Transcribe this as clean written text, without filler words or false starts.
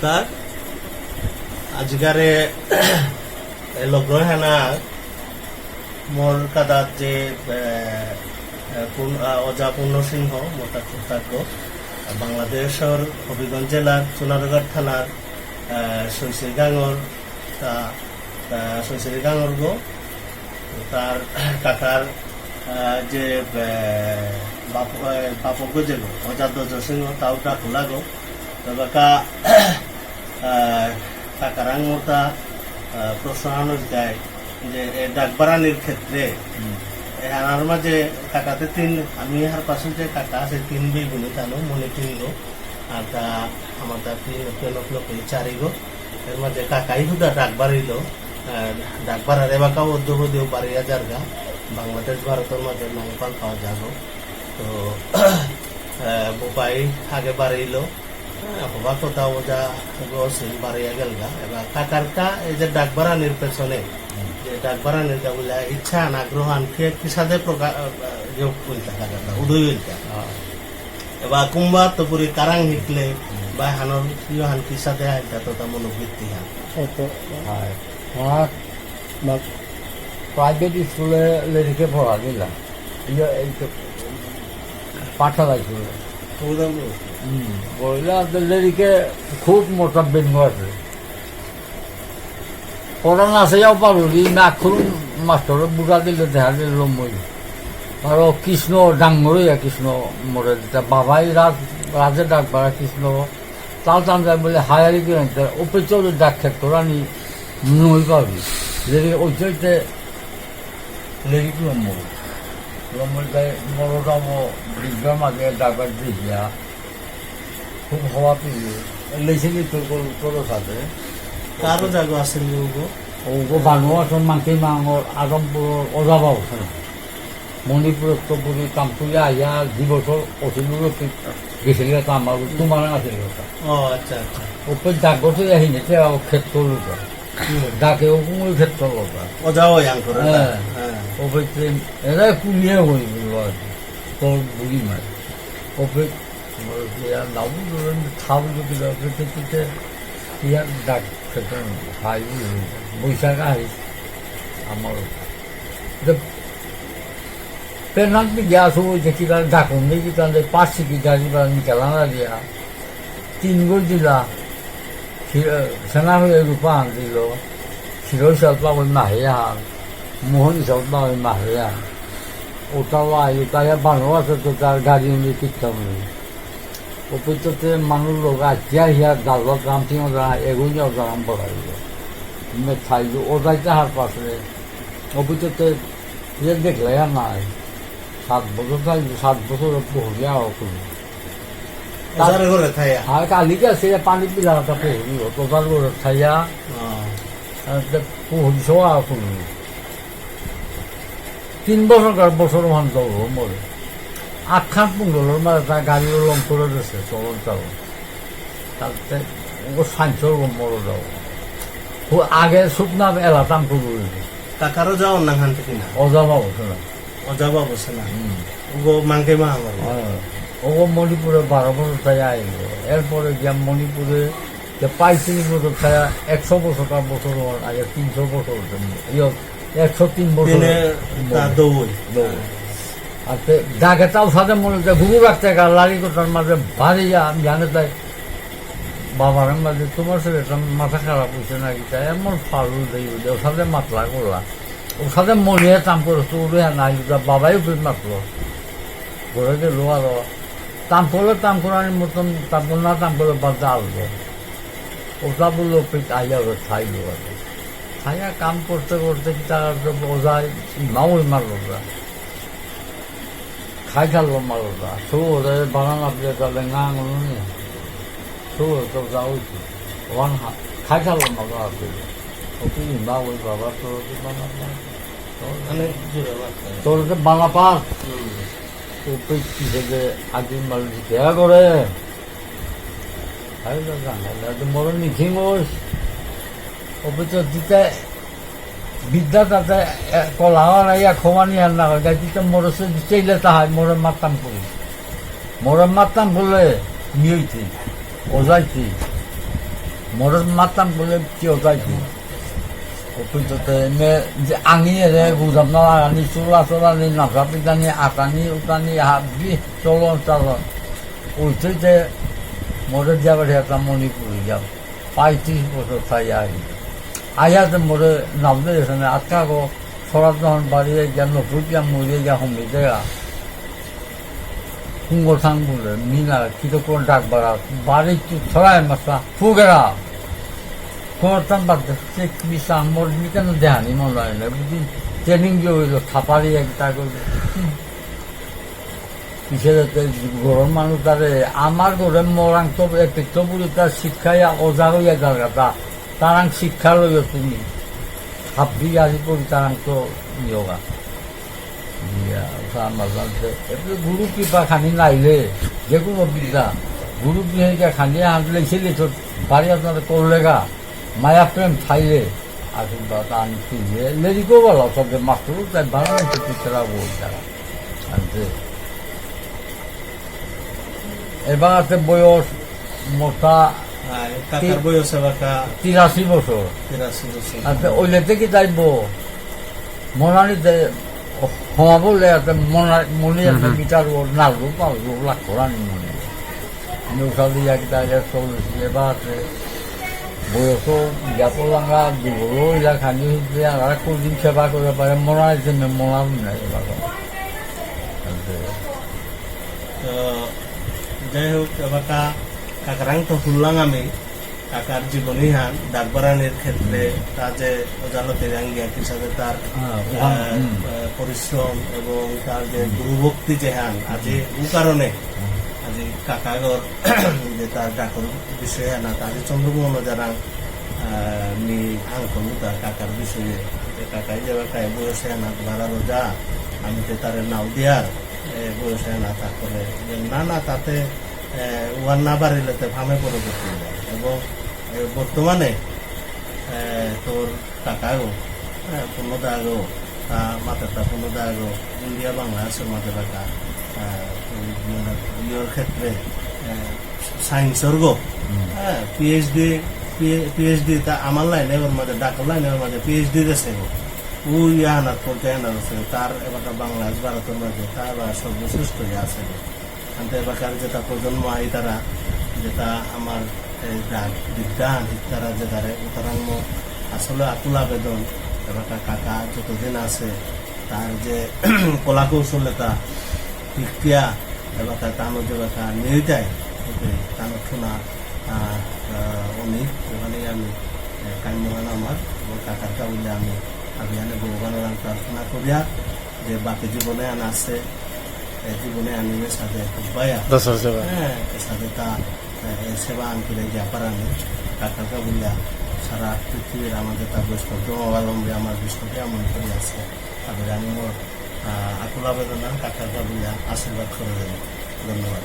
নমস্কার। আজকারে লগ্রহেনা মোর কাদাত যে অজা পূর্ণ সিংহ মোটা কৃতজ্ঞ বাংলাদেশের হবিগঞ্জ জেলার চুনারগড় থানার শৈশরী গাঙর গো তার কাকার যে বাপক যে গো অজা দজ সিংহ তাও ডাকুলা গো তবে কাকারাং মোটা প্রশ্ন অনুযায়ী যে ডাকবারানির ক্ষেত্রে আমার মাঝে কাকাতে আমি হার পাশে যে কাকা আছে 3 বেগুনি তানো মনে 3 গো আর তা আমার তা 3 লোক 4 গো এর মাঝে কাকাই হুদা ডাকবাড়িল ডাকবাড়ার এবাকাও অধ্যবদেও বাড়িয়া জারগা বাংলাদেশ ভারতের মাঝে নামপান পাওয়া যাবো তো বোপাই আগে বাড়িল হবা কথা ওজা গছিল বাড়িয়া গেলগা এবার কাকারকা এই যে ডাকবাড়ানির পেছনে যে ডাকবাড়ানির বলে ইচ্ছা আগ্রহ আনকে কিসাদে প্রকাশ উদয় হইতা এবার কুম্বা তো পুরি কারাং হিকলে বা হানর হান কিসাদে হাইতা তো তা মনোবৃত্তি হান প্রাইভেট স্কুলে লেডিকে পড়া দিলাম পাঠশালা স্কুলে বললা লেডিকে খুব মোটা বেঙ্গ আছে পড়ানো আছে যাও পারো নাখুন মাস্টার বুড়া দিলে দেখা দিল মই আর কৃষ্ণ ডাঙ্গরইয়া কৃষ্ণ মরে দিতা বাবাই রাজে ডাক বাড়া কৃষ্ণ তাল টান যায় বলে হায়ারি করে ওপরে চলে ডাক খেত রানি নই পাবি লেডি ওইটাইতে লেডি লম্বর মরদাম বিঘ্রার মাঝে ডাকবার দিয়া খুব হওয়া পিছিয়ে লেছিলি তোর সাথে কারো জায়গা আছে ওগো বানুয়া আসন মাংকি মাঙর আজমপুর অজাবা ওখানে মণিপুর পুরী কামপুরি আইয়া 2 বছর অসিলুর গেছিল কাম আর তোমার আসিল আচ্ছা আচ্ছা ওপর ডাক বসে আহিনি ক্ষেত্র লোকা ডাকেও ওই ক্ষেত্র লোকা অজাও ইয়াঙ্কর হ্যাঁ ওপর এরা পুলিয়ে হই তোর বুড়ি মার ওপর নাও খাও যদি ইয়ার ডাক ক্ষেত্র হাই বৈশাখ আহি আমার পেনান্তি গ্যাস হয়েছে কি ডাকুন দেখি তাহলে 5 কি গাড়ি বা নিকালানা দিয়া 3 গোল দিলা সেনা হয়ে রূপা আন দিল ক্ষীর সালপা ওই মাহিয়া মোহন সালপা ওই মাহিয়া ওটাও আইলো তাই বানো আছে তো তার গাড়ি নিয়ে কিনতাম অপিততে মানুষ লোক আজকে হিয়ার ডালত রাম সিং এগুলো অজারাম পড়াইল খাইল ওটাইতে হার পাশে অপিততে ইয়ে দেখলে আর নাই 7 বছর থাকবে 7 বছর পড়বে আর আর কালিকে সে পানি পিলাটা পড়বি তোতার করে খাইয়া পড়ছ আর পড়বি 3 বছর মান যাব মরে 8খান পুঙ্গলের মাঝে তার গাড়িও লং করে দিয়েছে চলন চালন তাতে ওকে সাইন্সর মরে যাও আগে শুকনা এলাতাম করবো কাকারও যাও না খান থেকে না অজাবা বসে না অজাবা বসে না ওগো মাংকে মা আমার ওগো মণিপুরে 12 বছর তাই আইল এরপরে গিয়া মণিপুরে 35 বছর তাই 100 বছর আগে 300 বছর 103 বছর আর ডাকেটাও সাথে মনে হচ্ছে ঘুরু রাখতে লাড়ি কোটার মাঝে ভারী আমি জানে তাই বাবার মাঝে তোমার সাথে মাথা খারাপ হয়েছে নাকি তাই এমন ফালু দেই ওর সাথে মাতলা করলা ওর সাথে মনে তাম করছো ওরে নাই বাবাই মাতলো ঘরে গেল আর তাম করার মতন তারপর না তাম করে বাদ আসবো ওটা বললো আইয়া খাইলো আর খাইয়া কাম করতে করতে তার ওজায় মাউল মারলো খাই খালো মারোটা সৌরে বাগান আপনি তাহলে না আঙুনি সৌরে তো যাওয়াইছি ওয়ান খাই খালো মারো আপনি ওকে না ওই বাবা তোর তোর বাংলা পাস ও পেয়েছি থেকে আগে মানুষ দেয়া করে মরণ নিখি মোষ অপিত দিতে বিদ্যা তাতে কলা ইয়া খোমানি আর না হয় গাইতে মরসে চাইলে তাহাই মরে মারতাম বলে নিয়েছি ওজাইছি মরদ মারতাম বলে কেউ যাইছি অপিততে যে আঙিয়ে রে বুঝাম না আনি চোলা নি নাচা পিটানি আটানি উটানি হাবি চলন চালন ওইতে যে মরে যাবার একটা মণিপুরে যাব 35 বছর তাই আইয়াতে মরে নামতে এখানে আটকা গো সরাব যখন বাড়িয়ে গিয়া নপুরিয়া মরিয়ে গিয়া হমি দেয়া হুঙ্গোথাং বলে মিনা কিতো কোন ডাক বাড়া বাড়ি ছড়াই মাসা ফুগেরা করতাম বাদ সে কিসা মোর কেন দেহানি মনে হয় না বুঝি ট্রেনিং যে হইল থাপারি একটা করে পিছিয়ে গরম মানুষ তারে আমার ঘরে মরাং তো একটু বুড়ি তার শিক্ষায় অজা হইয়া জায়গাটা তারাং শিক্ষা লইও তুমি হাবি আজি করি তারাং তো ইয়োগা গুরু কৃপা খানি নাইলে যে কোনো বিদ্যা গুরু বিহারিকা খানি আনলে ছেলে তো বাড়ি আপনাদের করলে গা মায়া প্রেম খাইলে আশীর্বাদ আনতে লেরিকেও বলো তবে মাস্টার তাই ভালো লাগছে পিছাড়া বই তারা আনতে এবার আছে বয়স মোটা কাকার বয়স এবাকা 83 বছর 83 বছর আচ্ছা ওইলে থেকে যাইব মনালিতে হমাবো লেয়াতে মনে আছে মিটার ও নালবো পালবো লাখ করানি মনে নৌসালি একটা চল্লিশ এবার আছে বয়সও ইয়াপলাঙ্গা দুবলো ইলা খানি হচ্ছে আর কোনদিন সেবা করতে পারে মনালিতে মনাল নাই এবার তো যাই হোক এবাকা কাকারাং তো শুনলাম আমি কাকার জীবনী হান ডাকবারানির ক্ষেত্রে তা যে ওজালতে রাঙ্গিয়া হিসাবে তার পরিশ্রম এবং তার যে গুরুভক্তি যে হান আজি ও কারণে আজি কাকাগর যে তার ডাকর বিষয়ে না তার চন্দ্রমোহন যারা নি আঙ্কল তার কাকার বিষয়ে কাকাই যে কাকায় বয়সে না ভাড়া রোজা আমি তো তার নাও দিয়ার বয়সে না তারপরে না তাতে ওয়ার না বাড়িলে ভামে পরবর্তী এবং বর্তমানে তোর কাকাগো পূর্ণদাগো মাথাটা পূর্ণদাগো ইন্ডিয়া বাংলাদেশের মাঝে রাখা ইয়ের ক্ষেত্রে সায়েন্সর গো পিএইচডি তা আমার লাইনে ওর মাঝে ডাকর লাইনে ওর মাঝে পিএইচডি দেশে গো ও ইয়ানার পড়তে আনার আছে তার এবার বাংলাদেশ ভারতের মাঝে তার সর্বশ্রেষ্ঠ আছে গো আনতে এবার যেটা প্রজন্ম আই তারা যেটা আমার বিজ্ঞান তারা যে তারে উত্তরাঙ্গ আসলে আকুল আবেদন এবার কাকা যতদিন আছে তার যে কলা কৌশল এটা শিক্ষা এবার তানো যে নিয়ে তানো শোনা অনেক ওখানে আমি কান্যগান আমার এবং কাকার কাবুলে আমি আভিয়ানে ভগবানের প্রার্থনা করিয়া যে বাকি জীবনে আনা আছে জীবনে আনিমের সাথে খুববাইয়া হ্যাঁ এর সাথে তা সেবা আনকিলে জাপারানি কাকার কাবুলিয়া সারা পৃথিবীর আমাদের তা বৈষ্ণব অবলম্বী আমার বিষ্ণুকে আমন করে আছে তাদের আমি মোর আকুল আবেদন কাকার কাবুলিয়া আশীর্বাদ করে দেব ধন্যবাদ